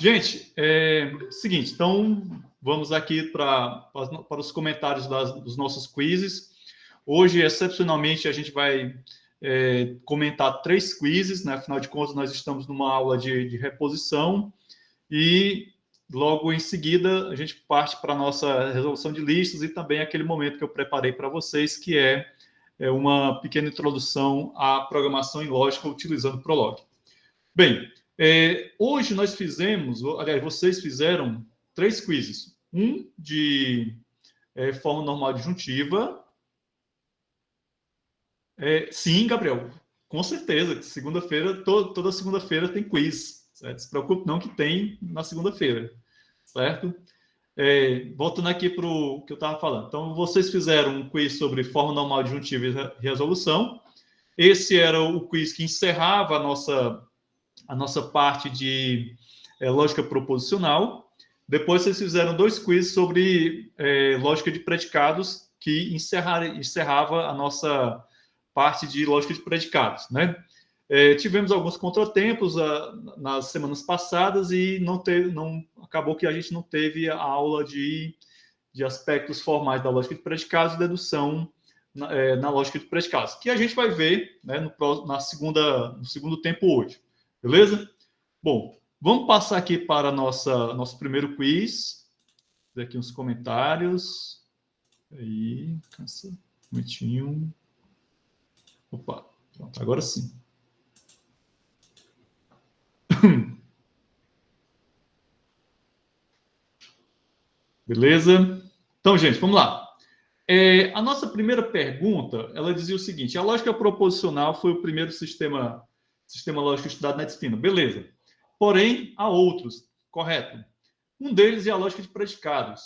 Gente, seguinte, então vamos aqui para os comentários dos nossos quizzes. Hoje, excepcionalmente, a gente vai comentar 3 quizzes, né? Afinal de contas, nós estamos numa aula de reposição e logo em seguida a gente parte para a nossa resolução de listas e também aquele momento que eu preparei para vocês, que é uma pequena introdução à programação em lógica utilizando o Prolog. Bem, hoje nós fizemos, aliás, vocês fizeram 3 quizzes. Um de forma normal disjuntiva. Sim, Gabriel, com certeza. Segunda-feira, toda segunda-feira tem quiz. Certo? Se preocupe não que tem na segunda-feira, certo? Voltando aqui para o que eu estava falando. Então, vocês fizeram um quiz sobre forma normal disjuntiva e resolução. Esse era o quiz que encerrava a nossa parte de lógica proposicional. Depois vocês fizeram 2 quizzes sobre lógica de predicados, que encerrava a nossa parte de lógica de predicados, né? Tivemos alguns contratempos nas semanas passadas e acabou que a gente não teve a aula de aspectos formais da lógica de predicados e dedução na lógica de predicados, que a gente vai ver, né, no segundo tempo hoje. Beleza? Bom, vamos passar aqui para nosso primeiro quiz. Vou ver aqui uns comentários. Aí, um momentinho. Opa, pronto, agora sim. Beleza? Então, gente, vamos lá. A nossa primeira pergunta, ela dizia o seguinte: a lógica proposicional foi o primeiro sistema lógico estudado na disciplina. Beleza. Porém, há outros, correto? Um deles é a lógica de predicados,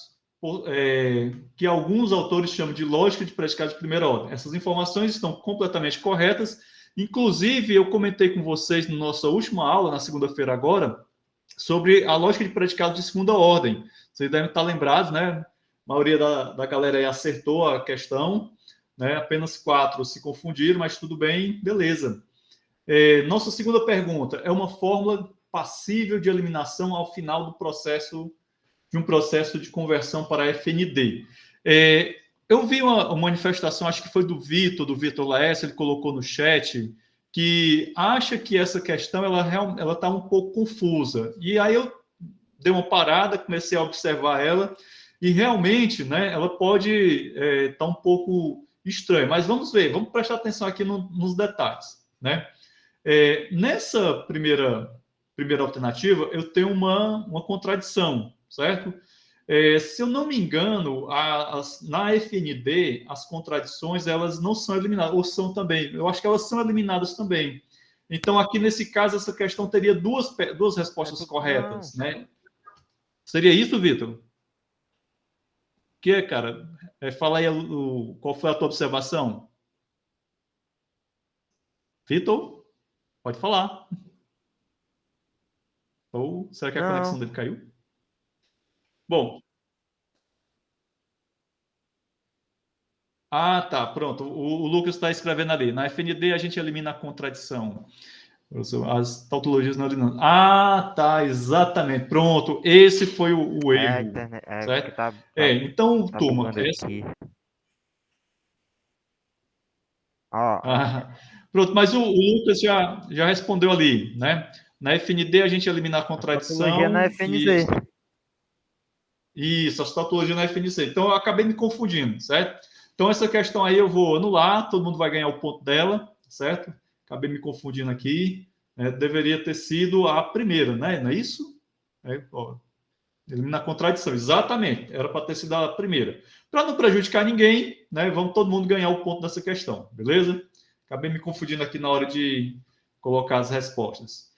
que alguns autores chamam de lógica de predicados de primeira ordem. Essas informações estão completamente corretas. Inclusive, eu comentei com vocês na nossa última aula, na segunda-feira agora, sobre a lógica de predicados de segunda ordem. Vocês devem estar lembrados, né? A maioria da galera aí acertou a questão, né? Apenas 4 se confundiram, mas tudo bem, beleza. Nossa segunda pergunta é uma fórmula passível de eliminação ao final do processo, de um processo de conversão para FND. Eu vi uma manifestação, acho que foi do Vitor Laércio, ele colocou no chat, que acha que essa questão ela está um pouco confusa. E aí eu dei uma parada, comecei a observar ela, e realmente, né, ela pode estar um pouco estranha. Mas vamos ver, vamos prestar atenção aqui nos detalhes, né? Nessa primeira alternativa, eu tenho uma contradição, certo? Se eu não me engano, na FND, as contradições elas não são eliminadas, ou são também. Eu acho que elas são eliminadas também. Então, aqui nesse caso, essa questão teria duas respostas corretas, né? Seria isso, Vitor? O que, cara? Fala aí qual foi a tua observação? Vitor? Pode falar. Ou será que a conexão dele caiu? Bom. Tá, pronto. O Lucas está escrevendo ali. Na FND a gente elimina a contradição. As tautologias não eliminam. Tá, exatamente. Pronto. Esse foi o erro. Certo? Então, turma. Pronto, mas o Lucas já respondeu ali, né? Na FND a gente elimina a contradição. A tautologia na FNC. Isso, as tautologias na FNC. Então, eu acabei me confundindo, certo? Então, essa questão aí eu vou anular, todo mundo vai ganhar o ponto dela, certo? Acabei me confundindo aqui. Deveria ter sido a primeira, né? Não é isso? Elimina a contradição, exatamente. Era para ter sido a primeira. Para não prejudicar ninguém, né? Vamos todo mundo ganhar o ponto dessa questão, beleza? Acabei me confundindo aqui na hora de colocar as respostas.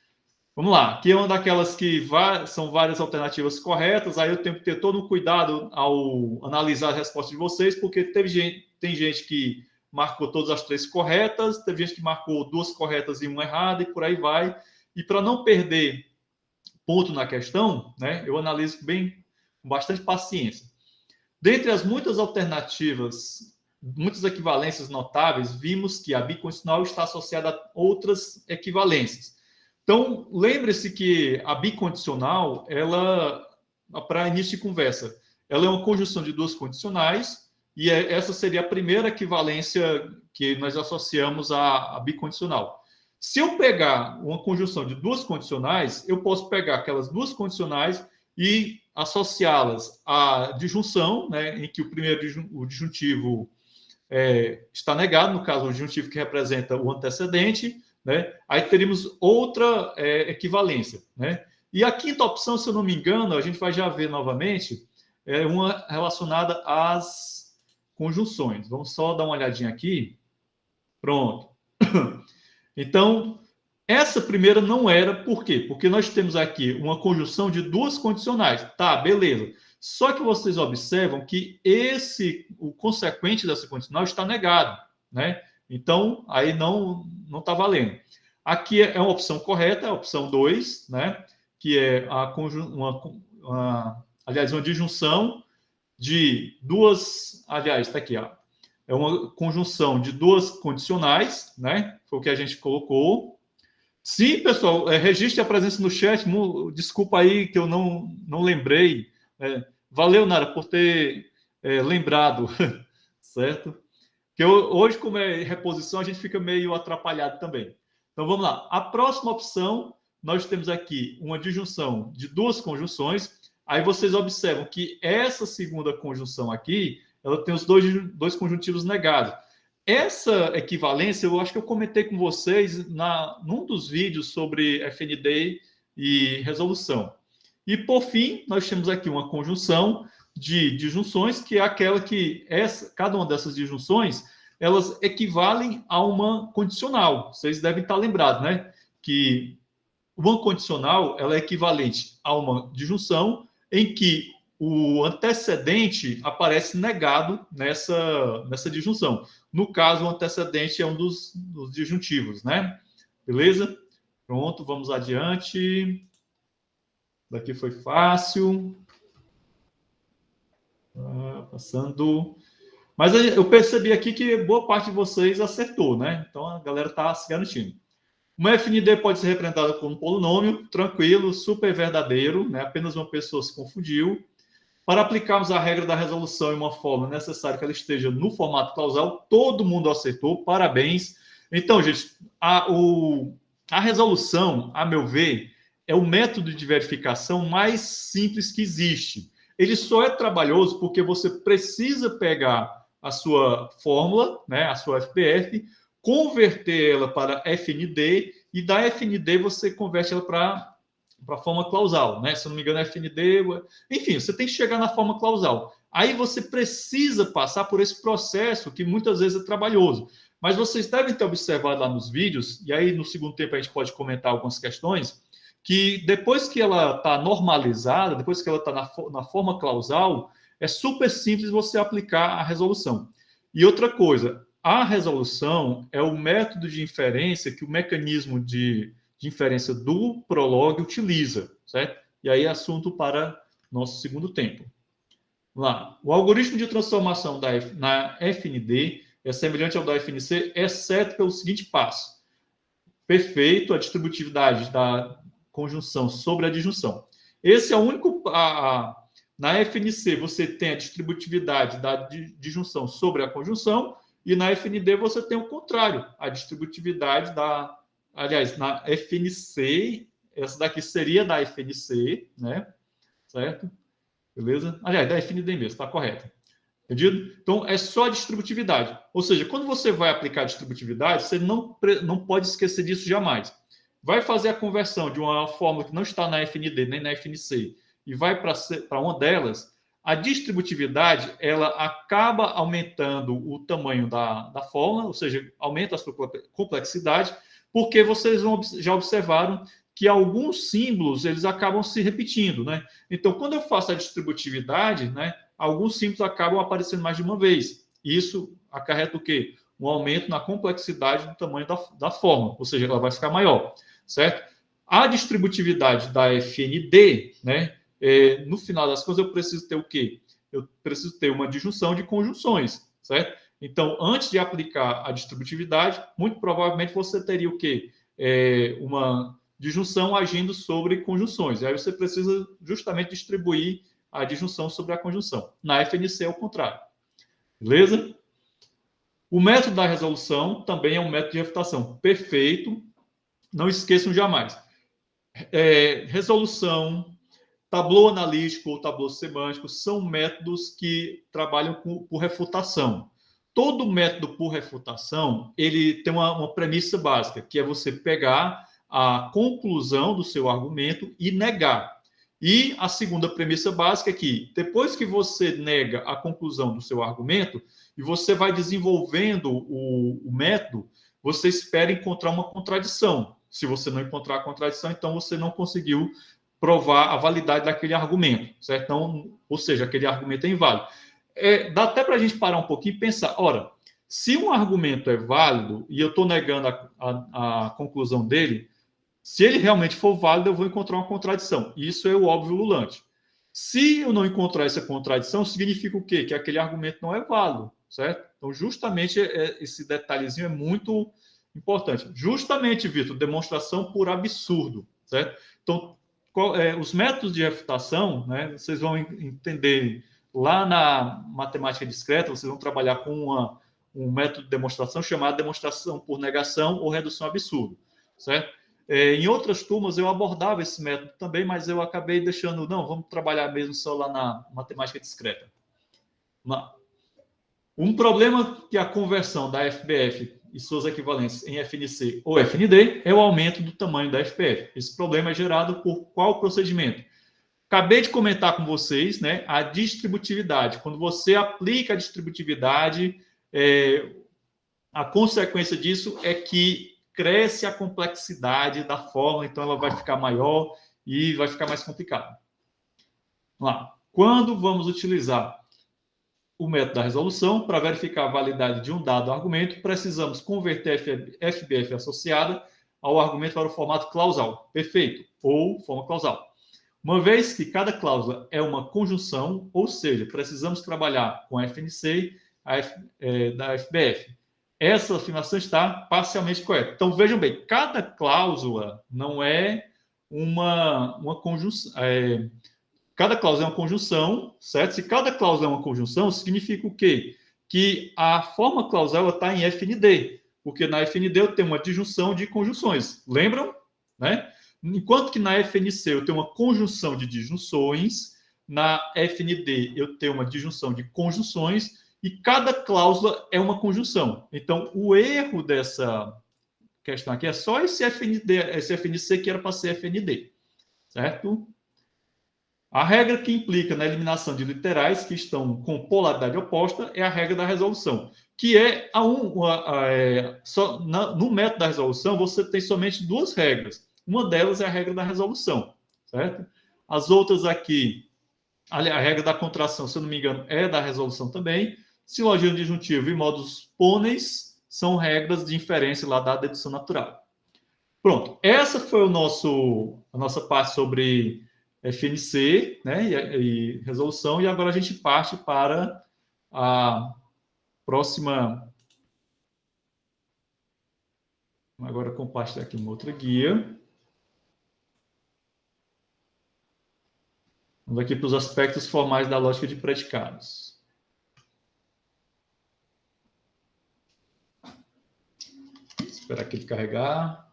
Vamos lá, aqui é uma daquelas que são várias alternativas corretas, aí eu tenho que ter todo o cuidado ao analisar as respostas de vocês, porque tem gente que marcou todas as 3 corretas, teve gente que marcou 2 corretas e 1 errada, e por aí vai. E para não perder ponto na questão, né, eu analiso com bastante paciência. Dentre as muitas alternativas, muitas equivalências notáveis, vimos que a bicondicional está associada a outras equivalências. Então, lembre-se que a bicondicional, ela, para início de conversa, ela é uma conjunção de duas condicionais, e essa seria a primeira equivalência que nós associamos à bicondicional. Se eu pegar uma conjunção de duas condicionais, eu posso pegar aquelas duas condicionais e associá-las à disjunção, né, em que o primeiro o disjuntivo está negado, no caso, o disjuntivo que representa o antecedente, né? Aí teríamos outra equivalência, né? E a quinta opção, se eu não me engano, a gente vai já ver novamente, é uma relacionada às conjunções. Vamos só dar uma olhadinha aqui. Pronto. Então, essa primeira não era, por quê? Porque nós temos aqui uma conjunção de duas condicionais. Tá, beleza. Só que vocês observam que o consequente dessa condicional está negado, né? Então, aí não está valendo. Aqui é uma opção correta, a opção 2, né? Que é aliás, uma disjunção de duas... Aliás, está aqui, ó. É uma conjunção de duas condicionais, né? Foi o que a gente colocou. Sim, pessoal, registre a presença no chat. Desculpa aí que eu não lembrei. Valeu, Nara, por ter lembrado, certo? Que hoje, como é reposição, a gente fica meio atrapalhado também. Então, vamos lá. A próxima opção, nós temos aqui uma disjunção de duas conjunções. Aí vocês observam que essa segunda conjunção aqui, ela tem os dois conjuntivos negados. Essa equivalência, eu acho que eu comentei com vocês num dos vídeos sobre FND e resolução. E, por fim, nós temos aqui uma conjunção de disjunções, que é aquela que cada uma dessas disjunções, elas equivalem a uma condicional. Vocês devem estar lembrados, né? Que uma condicional, ela é equivalente a uma disjunção em que o antecedente aparece negado nessa disjunção. No caso, o antecedente é um dos disjuntivos, né? Beleza? Pronto, vamos adiante. Daqui foi fácil. Passando. Mas eu percebi aqui que boa parte de vocês acertou, né? Então a galera está se garantindo. Uma FND pode ser representada como um polinômio, tranquilo, super verdadeiro, né? Apenas uma pessoa se confundiu. Para aplicarmos a regra da resolução em uma forma necessária que ela esteja no formato causal, todo mundo acertou, parabéns. Então, gente, a resolução, a meu ver, é o método de verificação mais simples que existe. Ele só é trabalhoso porque você precisa pegar a sua fórmula, né, a sua FPF, converter ela para FND, e da FND você converte ela para a forma clausal, né? Se eu não me engano, é FND. Enfim, você tem que chegar na forma clausal. Aí você precisa passar por esse processo que muitas vezes é trabalhoso. Mas vocês devem ter observado lá nos vídeos, e aí no segundo tempo a gente pode comentar algumas questões, que depois que ela está normalizada, depois que ela está na forma clausal, é super simples você aplicar a resolução. E outra coisa, a resolução é o método de inferência que o mecanismo de inferência do Prolog utiliza, certo? E aí assunto para nosso segundo tempo. Vamos lá. O algoritmo de transformação na FND é semelhante ao da FNC, exceto pelo seguinte passo. Perfeito, a distributividade da conjunção sobre a disjunção. Esse é o único... na FNC, você tem a distributividade da disjunção sobre a conjunção, e na FND você tem o contrário, a distributividade da... Aliás, na FNC, essa daqui seria da FNC, né? Certo? Beleza? Aliás, da FND mesmo, está correto. Entendido? Então, é só a distributividade. Ou seja, quando você vai aplicar a distributividade, você não pode esquecer disso jamais. Vai fazer a conversão de uma fórmula que não está na FND nem na FNC e vai para uma delas, a distributividade ela acaba aumentando o tamanho da fórmula, ou seja, aumenta a sua complexidade, porque vocês já observaram que alguns símbolos eles acabam se repetindo, né? Então, quando eu faço a distributividade, né, alguns símbolos acabam aparecendo mais de uma vez. Isso acarreta o quê? Um aumento na complexidade do tamanho da fórmula, ou seja, ela vai ficar maior, certo? A distributividade da FND, né, no final das contas, eu preciso ter o quê? Eu preciso ter uma disjunção de conjunções, certo? Então, antes de aplicar a distributividade, muito provavelmente você teria o quê? Uma disjunção agindo sobre conjunções. E aí você precisa justamente distribuir a disjunção sobre a conjunção. Na FNC é o contrário. Beleza? O método da resolução também é um método de refutação. Perfeito. Não esqueçam jamais. Resolução, tablô analítico ou tablô semântico são métodos que trabalham por refutação. Todo método por refutação, ele tem uma premissa básica, que é você pegar a conclusão do seu argumento e negar. E a segunda premissa básica é que, depois que você nega a conclusão do seu argumento, e você vai desenvolvendo o método, você espera encontrar uma contradição. Se você não encontrar a contradição, então você não conseguiu provar a validade daquele argumento, certo? Então, ou seja, aquele argumento é inválido. Dá até para a gente parar um pouquinho e pensar, ora, se um argumento é válido e eu estou negando a conclusão dele, se ele realmente for válido, eu vou encontrar uma contradição. Isso é o óbvio ululante. Se eu não encontrar essa contradição, significa o quê? Que aquele argumento não é válido, certo? Então, justamente, esse detalhezinho é muito importante. Justamente, Vitor, demonstração por absurdo, certo? Então, os métodos de refutação, né, vocês vão entender lá na matemática discreta, vocês vão trabalhar com um método de demonstração chamado demonstração por negação ou redução absurdo, certo? Em outras turmas eu abordava esse método também, mas eu acabei deixando, não, vamos trabalhar mesmo só lá na matemática discreta. Um problema que a conversão da FBF e suas equivalências em FNC ou FND é o aumento do tamanho da FBF. Esse problema é gerado por qual procedimento? Acabei de comentar com vocês, né, a distributividade. Quando você aplica a distributividade, a consequência disso é que cresce a complexidade da fórmula, então ela vai ficar maior e vai ficar mais complicado. Vamos lá. Quando vamos utilizar o método da resolução para verificar a validade de um dado argumento, precisamos converter a FBF associada ao argumento para o formato clausal. Perfeito. Ou forma clausal. Uma vez que cada cláusula é uma conjunção, ou seja, precisamos trabalhar com a FNC da FBF. Essa afirmação está parcialmente correta. Então, vejam bem, cada cláusula não é uma conjunção. Cada cláusula é uma conjunção, certo? Se cada cláusula é uma conjunção, significa o quê? Que a forma clausal está em FND, porque na FND eu tenho uma disjunção de conjunções. Lembram? Né? Enquanto que na FNC eu tenho uma conjunção de disjunções, na FND eu tenho uma disjunção de conjunções, e cada cláusula é uma conjunção. Então, o erro dessa questão aqui é só esse FNC que era para ser FND, certo? A regra que implica na eliminação de literais que estão com polaridade oposta é a regra da resolução, que é no método da resolução você tem somente duas regras. Uma delas é a regra da resolução, certo? As outras aqui, a regra da contração, se eu não me engano, é da resolução também. Silogismo disjuntivo e modus ponens são regras de inferência lá da dedução natural. Pronto, essa foi a nossa parte sobre FNC, né, e resolução, e agora a gente parte para a próxima. Agora compartilhar aqui uma outra guia. Vamos aqui para os aspectos formais da lógica de predicados. Esperar aqui ele carregar.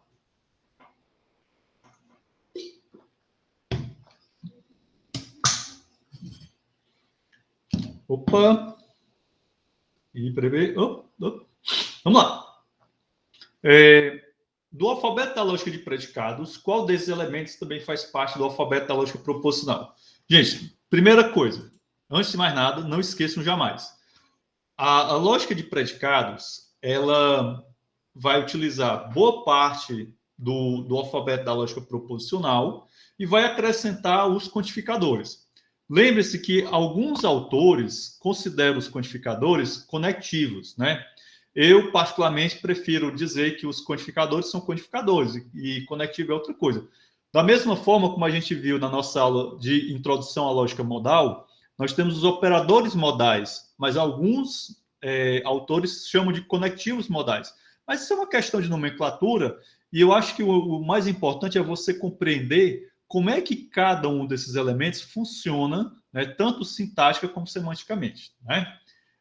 Opa! E prever. Vamos lá. Do alfabeto da lógica de predicados, qual desses elementos também faz parte do alfabeto da lógica proposicional? Gente, primeira coisa, antes de mais nada, não esqueçam jamais. A lógica de predicados, ela vai utilizar boa parte do alfabeto da lógica proposicional e vai acrescentar os quantificadores. Lembre-se que alguns autores consideram os quantificadores conectivos, né? Eu, particularmente, prefiro dizer que os quantificadores são quantificadores e conectivo é outra coisa. Da mesma forma como a gente viu na nossa aula de introdução à lógica modal, nós temos os operadores modais, mas alguns autores chamam de conectivos modais. Mas isso é uma questão de nomenclatura E eu acho que o mais importante é você compreender como é que cada um desses elementos funciona, né, tanto sintática como semanticamente, né?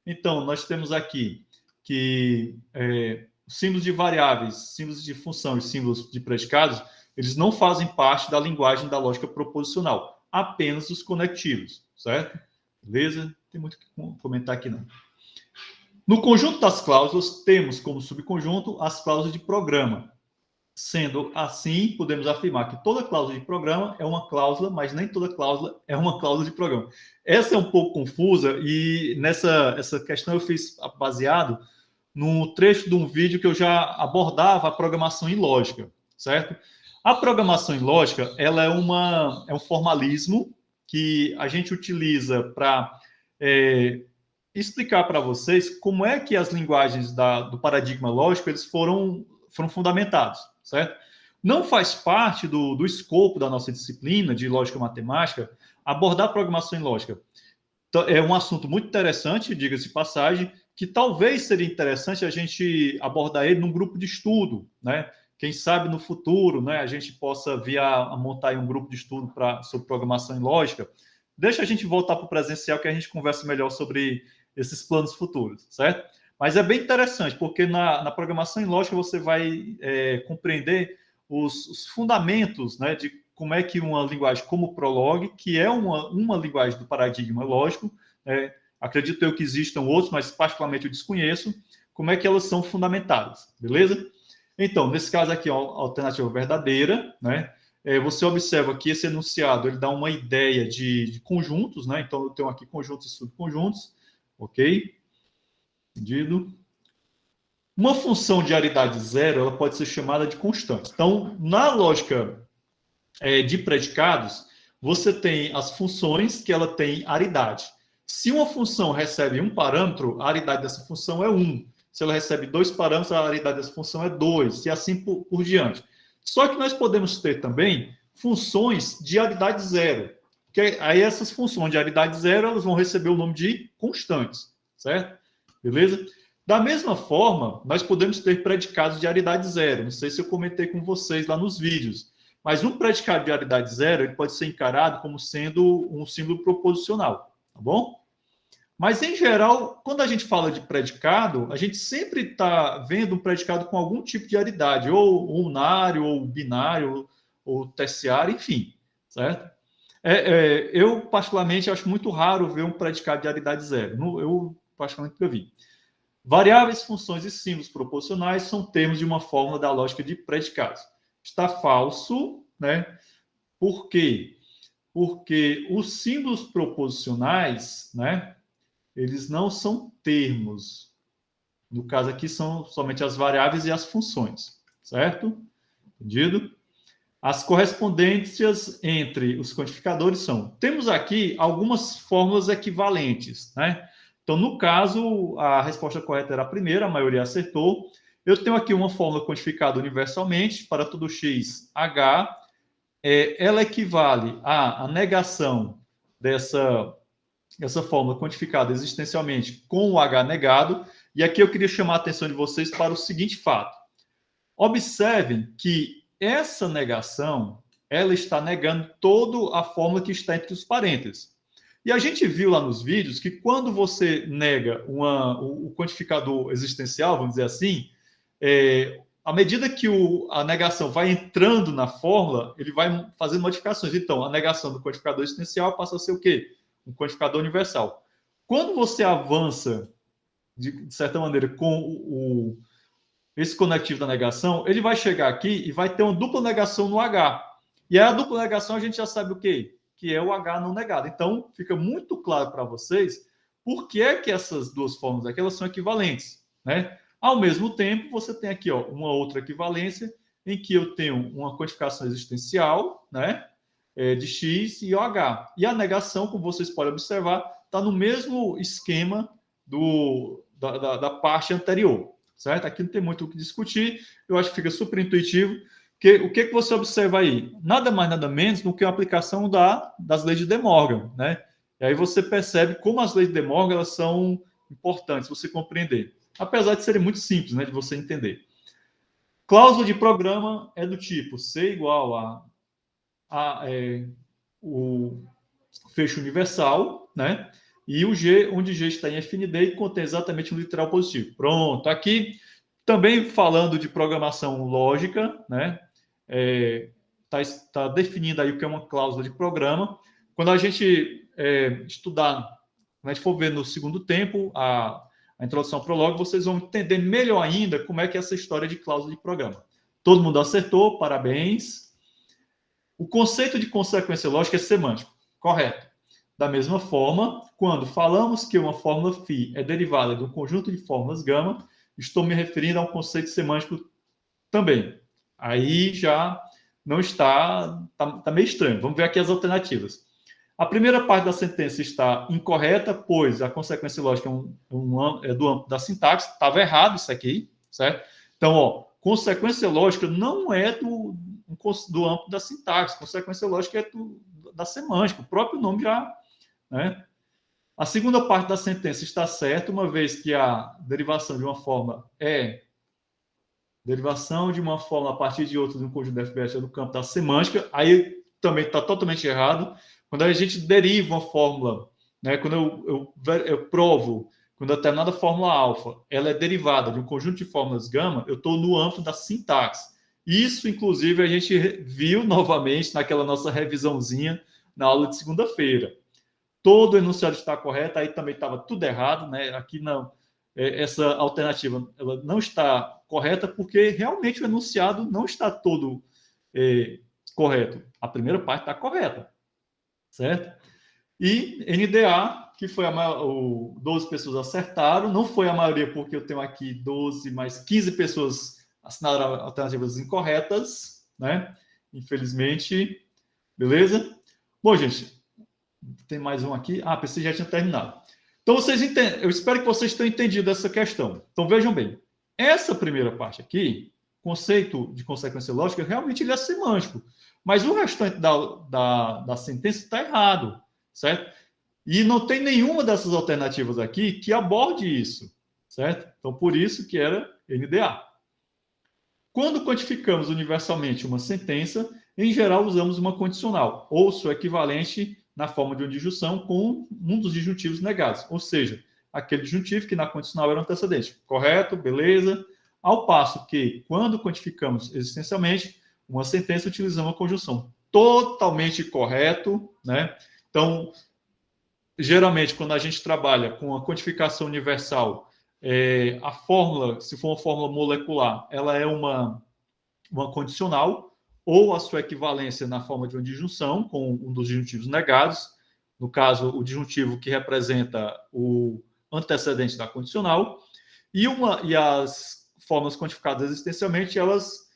Então, nós temos aqui que símbolos de variáveis, símbolos de função e símbolos de predicados, eles não fazem parte da linguagem da lógica proposicional, apenas os conectivos, certo? Beleza? Tem muito o que comentar aqui, não. No conjunto das cláusulas, temos como subconjunto as cláusulas de programa. Sendo assim, podemos afirmar que toda cláusula de programa é uma cláusula, mas nem toda cláusula é uma cláusula de programa. Essa é um pouco confusa e essa questão eu fiz baseado no trecho de um vídeo que eu já abordava a programação em lógica, certo? A programação em lógica, ela é um formalismo que a gente utiliza para explicar para vocês como é que as linguagens do paradigma lógico eles foram fundamentados, certo? Não faz parte do escopo da nossa disciplina de lógica matemática abordar programação em lógica. É um assunto muito interessante, diga-se de passagem, que talvez seria interessante a gente abordar ele num grupo de estudo, né? Quem sabe no futuro, né, a gente possa vir a montar um grupo de estudo sobre programação em lógica. Deixa a gente voltar para o presencial que a gente conversa melhor sobre esses planos futuros, certo? Mas é bem interessante, porque na programação em lógica você vai compreender os fundamentos, né, de como é que uma linguagem como o Prolog, que é uma linguagem do paradigma lógico, acredito eu que existam outros, mas particularmente eu desconheço, como é que elas são fundamentadas, beleza? Então, nesse caso aqui, a alternativa verdadeira, né? Você observa que esse enunciado ele dá uma ideia de conjuntos, né? Então, eu tenho aqui conjuntos e subconjuntos, ok? Entendido? Uma função de aridade zero, ela pode ser chamada de constante. Então, na lógica de predicados, você tem as funções que ela tem aridade. Se uma função recebe um parâmetro, a aridade dessa função é 1. Se ela recebe 2 parâmetros, a aridade dessa função é 2, e assim por diante. Só que nós podemos ter também funções de aridade zero. Que aí essas funções de aridade zero elas vão receber o nome de constantes, certo? Beleza? Da mesma forma, nós podemos ter predicados de aridade zero. Não sei se eu comentei com vocês lá nos vídeos. Mas um predicado de aridade zero ele pode ser encarado como sendo um símbolo proposicional, tá bom? Mas, em geral, quando a gente fala de predicado, a gente sempre está vendo um predicado com algum tipo de aridade, ou unário, ou binário, ou terciário, enfim, certo? Eu, particularmente, acho muito raro ver um predicado de aridade zero. Eu, particularmente, nunca vi. Variáveis, funções e símbolos proposicionais são termos de uma fórmula da lógica de predicados. Está falso, né? Por quê? Porque os símbolos proposicionais, né? Eles não são termos. No caso aqui são somente as variáveis e as funções, certo? Entendido? As correspondências entre os quantificadores são... Temos aqui algumas fórmulas equivalentes, né? Então, no caso, a resposta correta era a primeira, a maioria acertou. Eu tenho aqui uma fórmula quantificada universalmente para todo x, h. Ela equivale à negação dessa fórmula quantificada existencialmente com o h negado. E aqui eu queria chamar a atenção de vocês para o seguinte fato. Observem que essa negação ela está negando toda a fórmula que está entre os parênteses. E a gente viu lá nos vídeos que quando você nega o quantificador existencial, vamos dizer assim, à medida que a negação vai entrando na fórmula, ele vai fazendo modificações. Então, a negação do quantificador existencial passa a ser o quê? Um quantificador universal. Quando você avança, de certa maneira, com esse conectivo da negação, ele vai chegar aqui e vai ter uma dupla negação no H. E aí a dupla negação a gente já sabe o quê? Que é o H não negado. Então, fica muito claro para vocês por que é que essas duas fórmulas aqui elas são equivalentes, né? Ao mesmo tempo, você tem aqui uma outra equivalência em que eu tenho uma quantificação existencial, né, de x e OH. E a negação, como vocês podem observar, está no mesmo esquema da parte anterior, certo? Aqui não tem muito o que discutir, eu acho que fica super intuitivo. O que você observa aí? Nada mais, nada menos do que a aplicação das leis de De Morgan, né? E aí você percebe como as leis de De Morgan elas são importantes você compreender. Apesar de serem muito simples, né, de você entender. Cláusula de programa é do tipo C igual o fecho universal, né? E o G, onde G está em FND e contém exatamente um literal positivo. Pronto, aqui também falando de programação lógica, né? Tá definindo aí o que é uma cláusula de programa. Quando a gente estudar, quando a gente for ver no segundo tempo a introdução ao prólogo, vocês vão entender melhor ainda como é que é essa história de cláusula de programa. Todo mundo acertou, parabéns. O conceito de consequência lógica é semântico, correto. Da mesma forma, quando falamos que uma fórmula φ é derivada de um conjunto de fórmulas gama, estou me referindo a um conceito semântico também. Aí já não está meio estranho. Vamos ver aqui as alternativas. A primeira parte da sentença está incorreta, pois a consequência lógica é do âmbito da sintaxe. Estava errado isso aqui, certo? Então, ó, consequência lógica não é do âmbito da sintaxe. Consequência lógica é da semântica. O próprio nome já... Né? A segunda parte da sentença está certa, uma vez que a derivação de uma forma é derivação de uma forma a partir de outra de um conjunto de FBS é do campo da semântica. Aí também está totalmente errado. Quando a gente deriva uma fórmula, né, quando eu provo que uma determinada fórmula alfa ela é derivada de um conjunto de fórmulas gama, eu estou no âmbito da sintaxe. Isso, inclusive, a gente viu novamente naquela nossa revisãozinha na aula de segunda-feira. Todo o enunciado está correto, aí também estava tudo errado, né? Aqui não, essa alternativa ela não está correta porque realmente o enunciado não está todo correto. A primeira parte está correta, certo? E NDA, que foi 12 pessoas acertaram, não foi a maioria porque eu tenho aqui 12, mas 15 pessoas assinaram alternativas incorretas, né? Infelizmente, beleza? Bom, gente, tem mais um aqui. Ah, pensei que já tinha terminado. Então, vocês entendem. Eu espero que vocês tenham entendido essa questão. Então, vejam bem. Essa primeira parte aqui, conceito de consequência lógica, realmente ele é semântico. Mas o restante da sentença está errado, certo? E não tem nenhuma dessas alternativas aqui que aborde isso, certo? Então, por isso que era NDA. Quando quantificamos universalmente uma sentença, em geral usamos uma condicional, ou sua equivalente na forma de uma disjunção com um dos disjuntivos negados, ou seja, aquele disjuntivo que na condicional era antecedente. Correto? Beleza? Ao passo que, quando quantificamos existencialmente uma sentença, utilizamos a conjunção. Totalmente correto, né? Então, geralmente, quando a gente trabalha com a quantificação universal, a fórmula, se for uma fórmula molecular, ela é uma condicional, ou a sua equivalência na forma de uma disjunção, com um dos disjuntivos negados, no caso, o disjuntivo que representa o antecedente da condicional, e as formas quantificadas existencialmente, elas,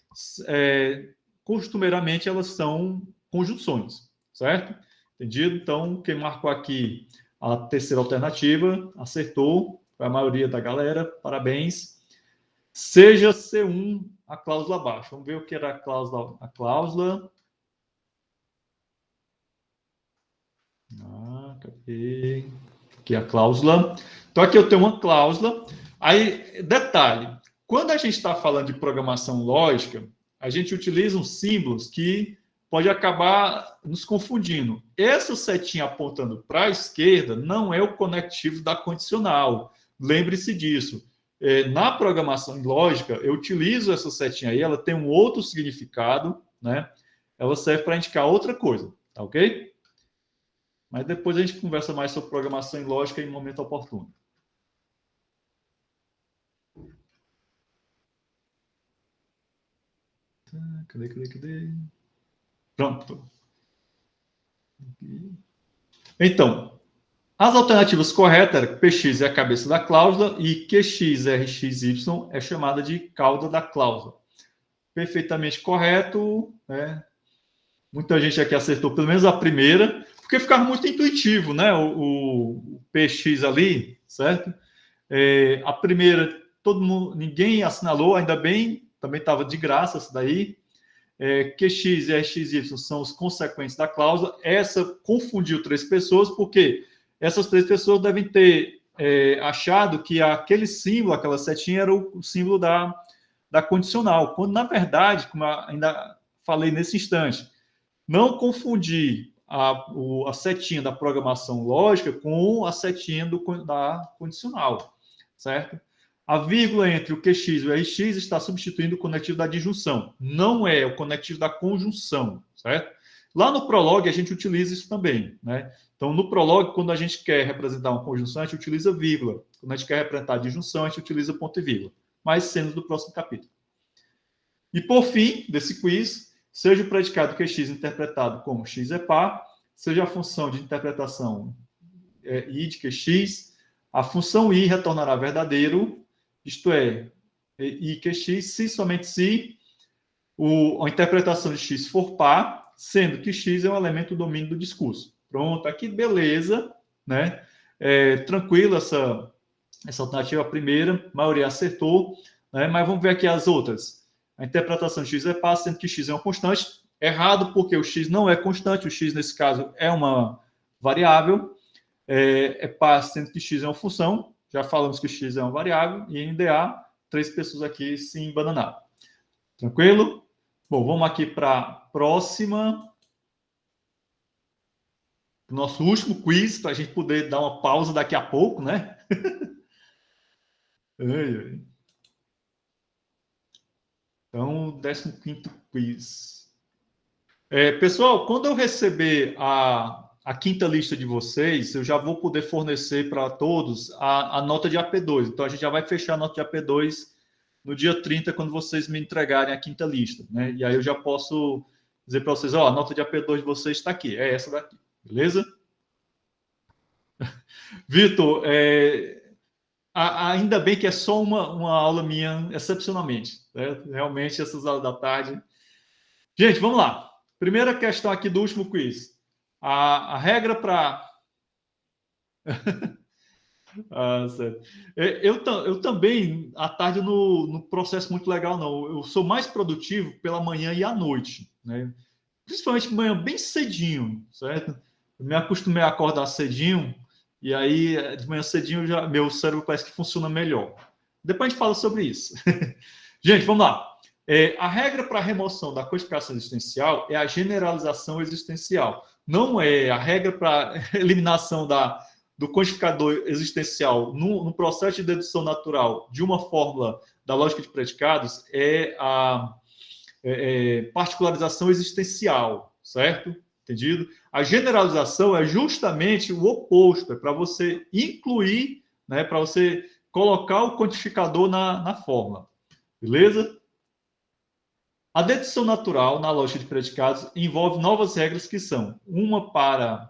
costumeiramente, elas são conjunções, certo? Entendido? Então, quem marcou aqui a terceira alternativa, acertou, foi a maioria da galera, parabéns. Seja C1 a cláusula abaixo. Vamos ver o que era a cláusula. Cadê? Aqui a cláusula. Então, aqui eu tenho uma cláusula. Aí, detalhe, quando a gente está falando de programação lógica, a gente utiliza uns símbolos que pode acabar nos confundindo. Essa setinha apontando para a esquerda não é o conectivo da condicional. Lembre-se disso. Na programação lógica, eu utilizo essa setinha aí, ela tem um outro significado, né? Ela serve para indicar outra coisa, tá ok? Mas depois a gente conversa mais sobre programação em lógica em momento oportuno. Cadê? Pronto. Então, as alternativas corretas eram que PX é a cabeça da cláusula e QX, RXY é chamada de cauda da cláusula. Perfeitamente correto, né? Muita gente aqui acertou pelo menos a primeira, porque ficava muito intuitivo, né? O PX ali, certo? A primeira, todo mundo, ninguém assinalou, ainda bem, também estava de graça essa daí. QX e RXY são os consequentes da cláusula. Essa confundiu 3 pessoas, porque essas 3 pessoas devem ter achado que aquele símbolo, aquela setinha, era o símbolo da condicional, quando, na verdade, como eu ainda falei nesse instante, não confundir a setinha da programação lógica com a setinha da condicional, certo? A vírgula entre o QX e o RX está substituindo o conectivo da disjunção, não é o conectivo da conjunção, certo? Lá no Prolog a gente utiliza isso também, né? Então, no Prolog, quando a gente quer representar uma conjunção, a gente utiliza vírgula. Quando a gente quer representar a disjunção, a gente utiliza ponto e vírgula. Mais cenas do próximo capítulo. E, por fim, desse quiz, seja o predicado QX interpretado como x é par, seja a função de interpretação i de QX, a função i retornará verdadeiro, isto é, i QX, se somente se a interpretação de x for par, sendo que x é um elemento do domínio do discurso. Pronto, aqui beleza, né? Tranquilo essa alternativa primeira, a maioria acertou, né? Mas vamos ver aqui as outras. A interpretação de x é par, sendo que x é uma constante. Errado, porque o x não é constante, o x, nesse caso, é uma variável. É par, sendo que x é uma função. Já falamos que x é uma variável. E em DA, 3 pessoas aqui se embananaram. Tranquilo? Bom, vamos aqui para a próxima. Nosso último quiz, para a gente poder dar uma pausa daqui a pouco, né? Então, 15º quiz. Pessoal, quando eu receber a quinta lista de vocês, eu já vou poder fornecer para todos a nota de AP2. Então, a gente já vai fechar a nota de AP2 no dia 30, quando vocês me entregarem a quinta lista, né? E aí eu já posso dizer para vocês, a nota de AP2 de vocês está aqui, é essa daqui, beleza? Vitor, ainda bem que é só uma aula minha, excepcionalmente, né? Realmente, essas aulas da tarde. Gente, vamos lá. Primeira questão aqui do último quiz. A regra para... certo. Eu também, à tarde, no processo muito legal, não. Eu sou mais produtivo pela manhã e à noite, né? Principalmente de manhã, bem cedinho, certo? Eu me acostumei a acordar cedinho, e aí, de manhã cedinho, meu cérebro parece que funciona melhor. Depois a gente fala sobre isso. Gente, vamos lá. A regra para a remoção da codificação existencial é a generalização existencial. Não é a regra para eliminação do codificador existencial no processo de dedução natural de uma fórmula da lógica de predicados, é a particularização existencial, certo? Entendido? A generalização é justamente o oposto, é para você incluir, né, para você colocar o quantificador na fórmula. Beleza? A dedução natural, na lógica de predicados, envolve novas regras que são uma para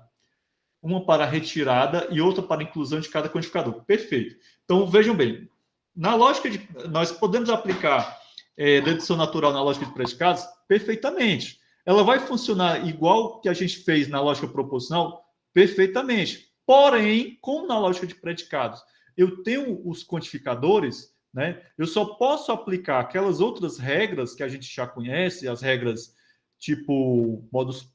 retirada e outra para inclusão de cada quantificador. Perfeito. Então, vejam bem, na lógica nós podemos aplicar dedução natural na lógica de predicados perfeitamente. Ela vai funcionar igual que a gente fez na lógica proposicional perfeitamente. Porém, como na lógica de predicados eu tenho os quantificadores, né, eu só posso aplicar aquelas outras regras que a gente já conhece, as regras tipo modus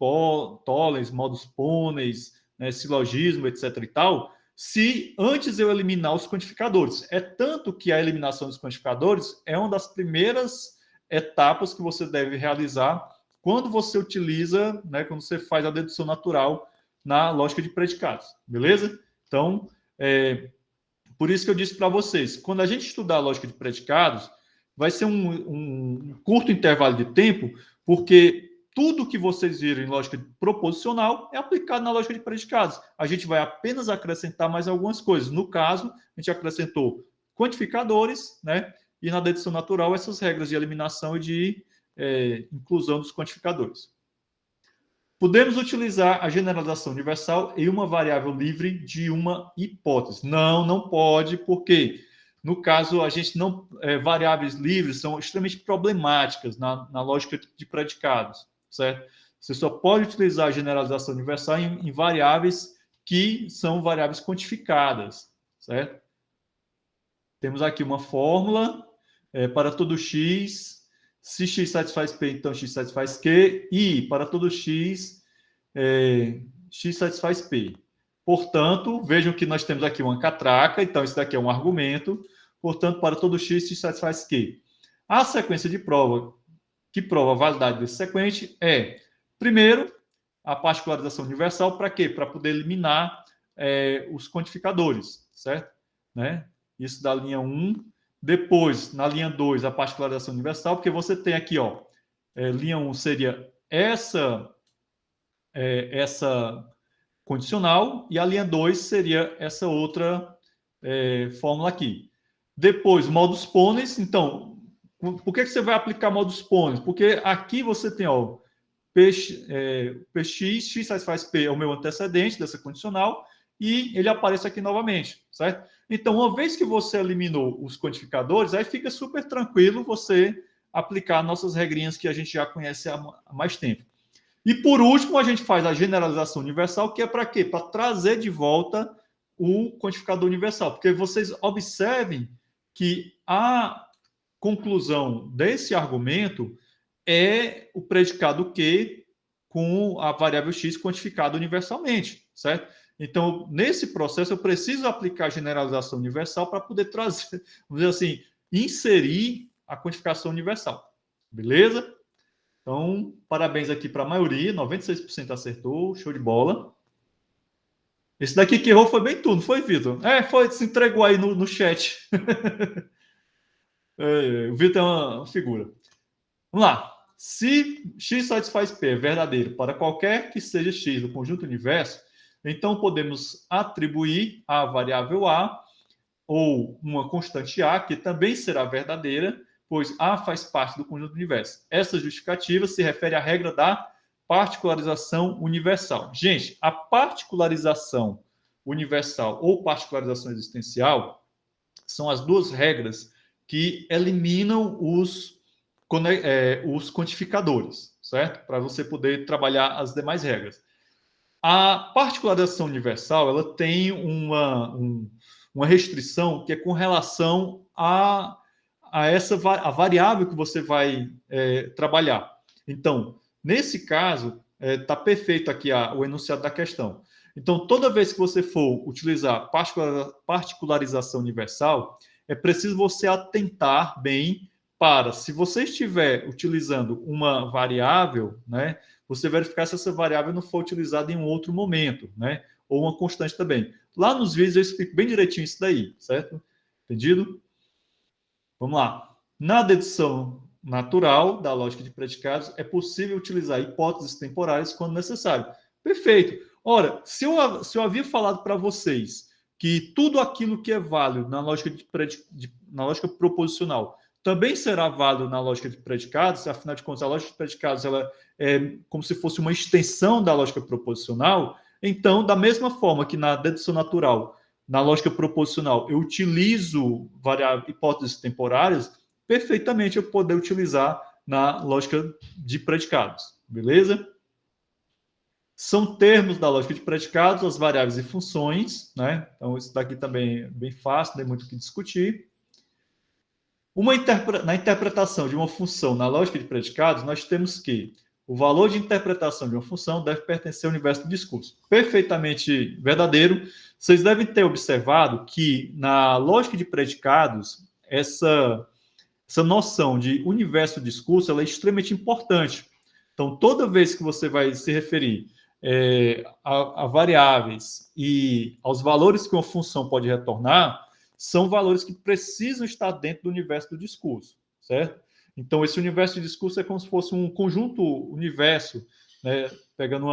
tollens, modus ponens, né, silogismo, etc. e tal, se antes eu eliminar os quantificadores. É tanto que a eliminação dos quantificadores é uma das primeiras etapas que você deve realizar quando você utiliza, né, quando você faz a dedução natural na lógica de predicados, beleza? Então, por isso que eu disse para vocês, quando a gente estudar a lógica de predicados, vai ser um curto intervalo de tempo, porque tudo que vocês viram em lógica proposicional é aplicado na lógica de predicados. A gente vai apenas acrescentar mais algumas coisas. No caso, a gente acrescentou quantificadores, né? E na dedução natural, essas regras de eliminação e de inclusão dos quantificadores. Podemos utilizar a generalização universal em uma variável livre de uma hipótese. Não pode, porque no caso, a gente não. Variáveis livres são extremamente problemáticas na lógica de predicados, certo? Você só pode utilizar a generalização universal em variáveis que são variáveis quantificadas, certo? Temos aqui uma fórmula para todo x. Se x satisfaz P, então x satisfaz Q. E para todo x, x satisfaz P. Portanto, vejam que nós temos aqui uma catraca. Então, isso daqui é um argumento. Portanto, para todo x, x satisfaz Q. A sequência de prova que prova a validade desse sequente é, primeiro, a particularização universal, para quê? Para poder eliminar os quantificadores, certo? Né? Isso da linha 1. Depois, na linha 2, a particularização universal, porque você tem aqui, ó, linha 1 seria essa condicional, e a linha 2 seria essa outra fórmula aqui. Depois, modus ponens. Então, por que você vai aplicar modus ponens? Porque aqui você tem, ó, PX, X satisfaz P é o meu antecedente dessa condicional, e ele aparece aqui novamente, certo? Então, uma vez que você eliminou os quantificadores, aí fica super tranquilo você aplicar nossas regrinhas que a gente já conhece há mais tempo. E, por último, a gente faz a generalização universal, que é para quê? Para trazer de volta o quantificador universal. Porque vocês observem que a conclusão desse argumento é o predicado Q com a variável X quantificada universalmente, certo? Então, nesse processo, eu preciso aplicar a generalização universal para poder trazer, vamos dizer assim, inserir a quantificação universal. Beleza? Então, parabéns aqui para a maioria, 96% acertou, show de bola. Esse daqui que errou foi bem tu, não foi, Vitor? Foi, se entregou aí no chat. O Vitor é uma figura. Vamos lá. Se x satisfaz P é verdadeiro para qualquer que seja x do conjunto universo, então podemos atribuir à variável A ou uma constante A, que também será verdadeira, pois A faz parte do conjunto universo. Essa justificativa se refere à regra da particularização universal. Gente, a particularização universal ou particularização existencial são as duas regras que eliminam os quantificadores, certo? Para você poder trabalhar as demais regras. A particularização universal, ela tem uma restrição que é com relação a a variável que você vai trabalhar. Então, nesse caso, está perfeito aqui o enunciado da questão. Então, toda vez que você for utilizar particularização universal, é preciso você atentar bem para, se você estiver utilizando uma variável, né, você verificar se essa variável não for utilizada em um outro momento, né, ou uma constante também. Lá nos vídeos eu explico bem direitinho isso daí, certo? Entendido? Vamos lá. Na dedução natural da lógica de predicados, é possível utilizar hipóteses temporárias quando necessário. Perfeito. Ora, se eu havia falado para vocês que tudo aquilo que é válido na lógica, na lógica proposicional também será válido na lógica de predicados, afinal de contas, a lógica de predicados ela é como se fosse uma extensão da lógica proposicional, então, da mesma forma que na dedução natural, na lógica proposicional, eu utilizo hipóteses temporárias, perfeitamente eu poder utilizar na lógica de predicados, beleza? São termos da lógica de predicados, as variáveis e funções, né? Então, isso daqui também é bem fácil, não tem muito o que discutir. Na interpretação de uma função na lógica de predicados, nós temos que o valor de interpretação de uma função deve pertencer ao universo do discurso. Perfeitamente verdadeiro. Vocês devem ter observado que na lógica de predicados, essa noção de universo do discurso ela é extremamente importante. Então, toda vez que você vai se referir a variáveis e aos valores que uma função pode retornar, são valores que precisam estar dentro do universo do discurso, certo? Então, esse universo de discurso é como se fosse um conjunto universo, né? Pegando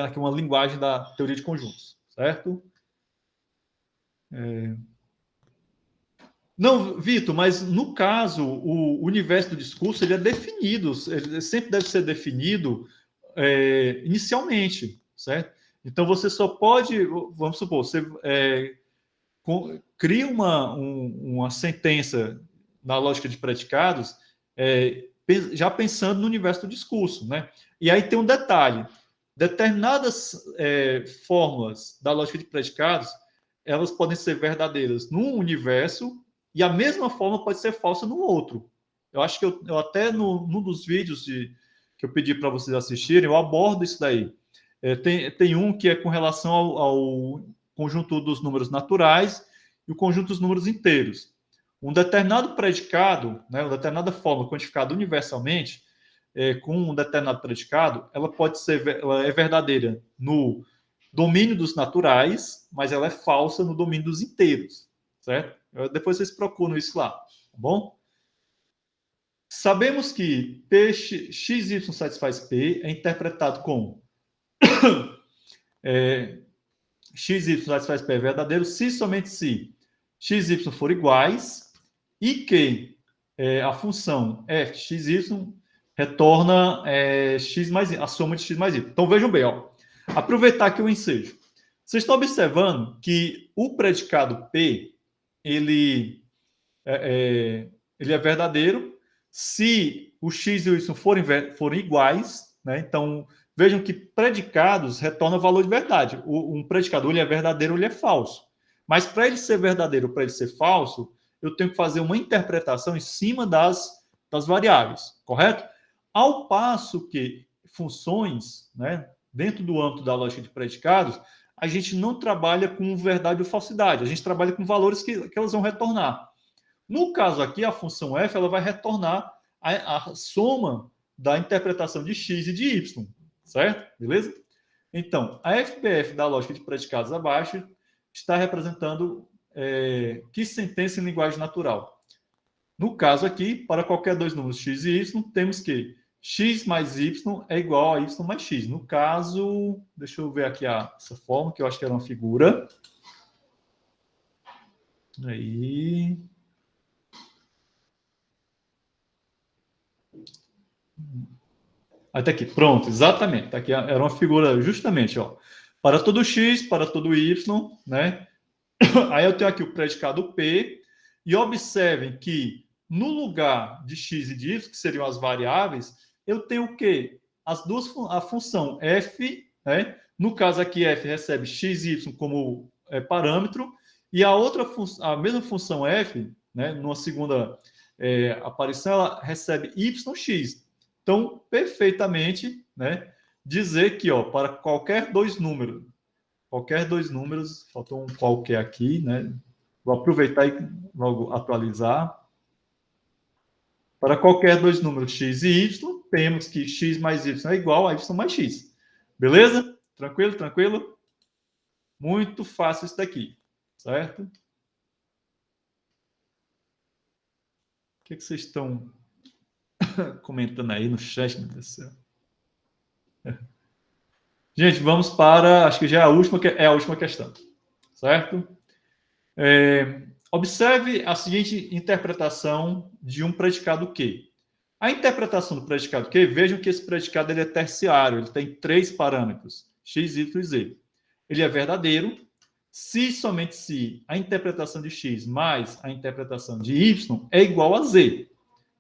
aqui uma linguagem da teoria de conjuntos, certo? Não, Vitor, mas no caso, o universo do discurso ele é definido, ele sempre deve ser definido inicialmente, certo? Então, você só pode, vamos supor, você cria uma sentença na lógica de predicados, já pensando no universo do discurso, né? E aí tem um detalhe: determinadas fórmulas da lógica de predicados, elas podem ser verdadeiras num universo e a mesma forma pode ser falsa no outro. Eu acho que eu até num dos vídeos que eu pedi para vocês assistirem, eu abordo isso daí. Tem um que é com relação ao conjunto dos números naturais e o conjunto dos números inteiros. Um determinado predicado, né, uma determinada fórmula quantificada universalmente, com um determinado predicado, ela é verdadeira no domínio dos naturais, mas ela é falsa no domínio dos inteiros, certo? Depois vocês procuram isso lá, tá bom? Sabemos que XY satisfaz P é interpretado como XY satisfaz P é verdadeiro se somente se XY for iguais e que a função f de XY retorna x mais a soma de x mais y. Então vejam bem, ó, aproveitar aqui o ensejo. Vocês estão observando que o predicado P ele é verdadeiro se o x e o y forem iguais, né? Então vejam que predicados retornam valor de verdade. Um predicado ele é verdadeiro ou ele é falso. Mas para ele ser verdadeiro, para ele ser falso, eu tenho que fazer uma interpretação em cima das variáveis, correto? Ao passo que funções, né, dentro do âmbito da lógica de predicados, a gente não trabalha com verdade ou falsidade, a gente trabalha com valores que elas vão retornar. No caso aqui, a função f ela vai retornar a soma da interpretação de x e de y, certo? Beleza? Então, a FPF da lógica de predicados abaixo está representando que sentença em linguagem natural. No caso aqui, para qualquer dois números x e y, temos que x mais y é igual a y mais x. No caso, deixa eu ver aqui essa forma, que eu acho que era uma figura. Aí. Até aqui, pronto, exatamente. Tá aqui era uma figura justamente, ó. Para todo x, para todo y, né? Aí eu tenho aqui o predicado P, e observem que no lugar de x e de y, que seriam as variáveis, eu tenho o quê? A função f, né? No caso aqui, f recebe x e y como parâmetro, e a mesma função f, né? Numa segunda aparição, ela recebe yx. Então, perfeitamente, né? Dizer que, ó, para qualquer dois números, faltou um qualquer aqui, né? Vou aproveitar e logo atualizar. Para qualquer dois números x e y, temos que x mais y é igual a y mais x. Beleza? Tranquilo? Tranquilo? Muito fácil isso daqui, certo? O que vocês estão comentando aí no chat, meu Deus do céu? Gente, vamos para, acho que já é a última questão, certo? Observe a seguinte interpretação de um predicado Q. A interpretação do predicado Q, vejam que esse predicado ele é terciário, ele tem 3 parâmetros, x, y e z. Ele é verdadeiro se somente se a interpretação de x mais a interpretação de y é igual a z,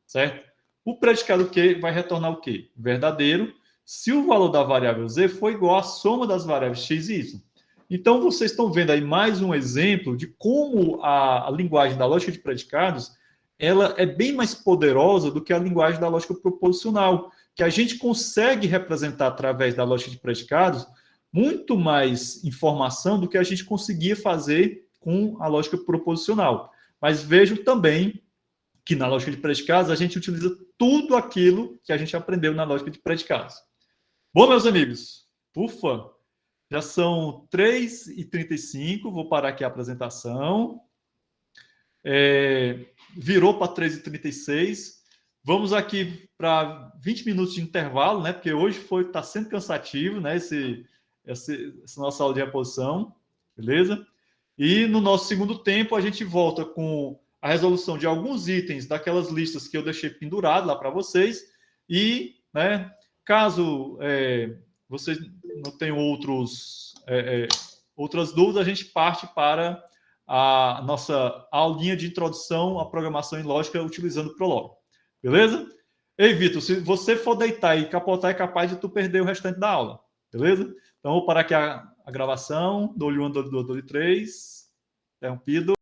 certo? O predicado Q vai retornar o quê? Verdadeiro se o valor da variável z for igual à soma das variáveis x e y. Então, vocês estão vendo aí mais um exemplo de como a linguagem da lógica de predicados ela é bem mais poderosa do que a linguagem da lógica proposicional, que a gente consegue representar através da lógica de predicados muito mais informação do que a gente conseguia fazer com a lógica proposicional. Mas vejam também que na lógica de predicados a gente utiliza tudo aquilo que a gente aprendeu na lógica de predicados. Bom, meus amigos, ufa, já são 3h35, vou parar aqui a apresentação. Virou para 3h36. Vamos aqui para 20 minutos de intervalo, né? Porque hoje está sendo cansativo, né? Essa nossa aula de reposição, beleza? E no nosso segundo tempo a gente volta com a resolução de alguns itens daquelas listas que eu deixei pendurado lá para vocês. E, né? Caso vocês não tenham outras dúvidas, a gente parte para a nossa aulinha de introdução à programação em lógica utilizando o Prolog. Beleza? Ei, Vitor, se você for deitar e capotar, é capaz de tu perder o restante da aula. Beleza? Então, vou parar aqui a gravação. Dou-lhe 1, dou-lhe 3. Interrompido.